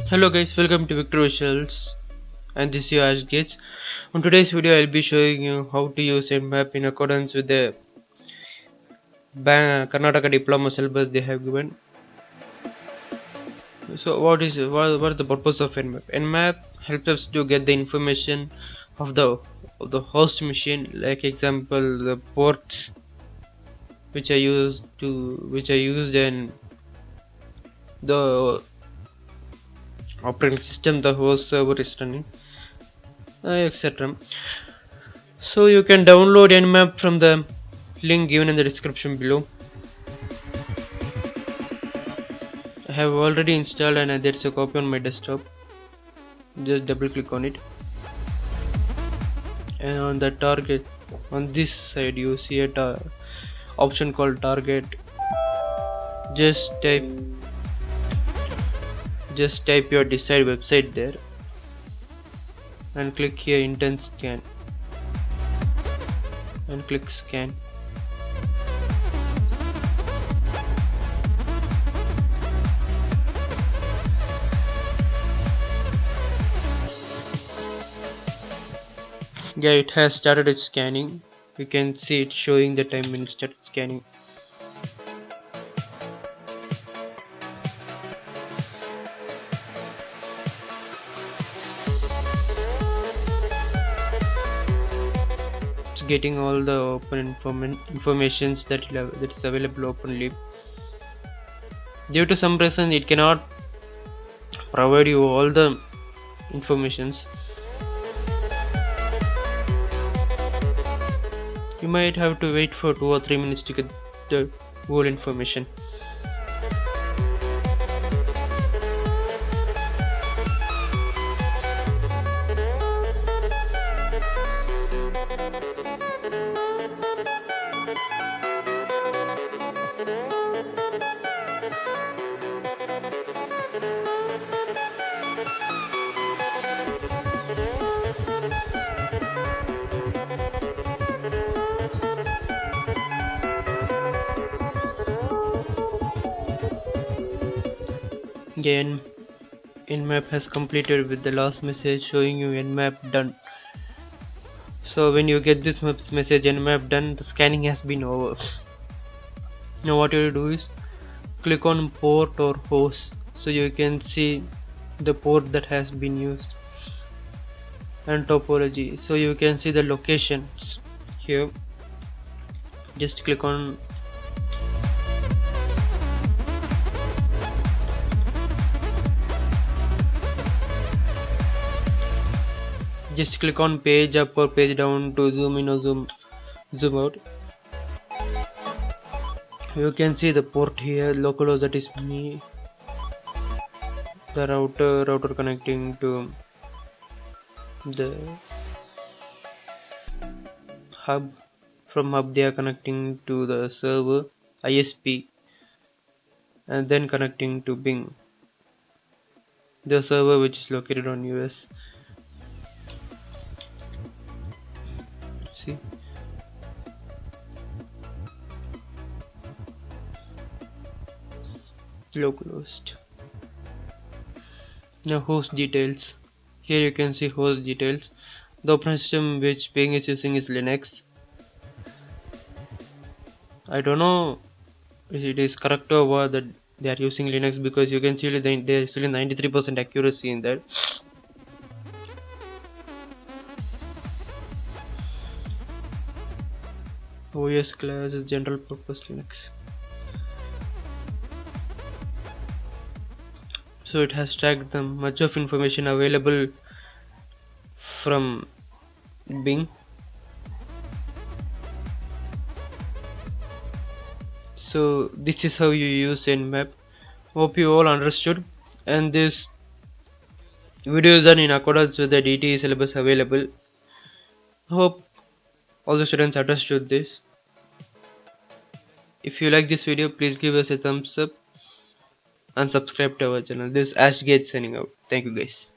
Hello guys, welcome to Victor Visuals, and this is your Aash Gates. On today's video I'll be showing you how to use Nmap in accordance with the Karnataka diploma syllabus they have given. So what is the purpose of Nmap? Nmap helps us to get the information of the host machine, like example the ports which are used in the operating system the host server is running, etc. So you can download Nmap from the link given in the description below. I have already installed and there's a copy on my desktop. Just double click on it, and on the target on this side you see a option called target. Just type your desired website there and click here intent scan and click scan. Yeah, it has started its scanning. You can see it showing the time when it started scanning. It's getting all the open informations that is available openly. Due to some reason it cannot provide you all the informations. You might have to wait for 2 or 3 minutes to get the whole information. Again, Nmap has completed with the last message showing you Nmap done. So when you get this message Nmap done, the scanning has been over. Now what you do is click on port or host so you can see the port that has been used, and topology so you can see the locations here. Just click on page up or page down to zoom in or zoom out. You can see the port here, localhost, that is me, the router connecting to the hub. From hub they are connecting to the server ISP and then connecting to Bing, the server which is located on US. See, localhost. Now host details. Here you can see host details. The operating system which Bing is using is Linux. I don't know if it is correct or what that they are using Linux, because you can see there is still 93% accuracy in that. OS class is general purpose Linux. So it has tracked the much of information available from Bing. So this is how you use Nmap. Hope you all understood, and this video is done in accordance with the DTE syllabus available. Hope all the students understood this. If you like this video, please give us a thumbs up and subscribe to our channel. This is Aash Gates signing out. Thank you guys.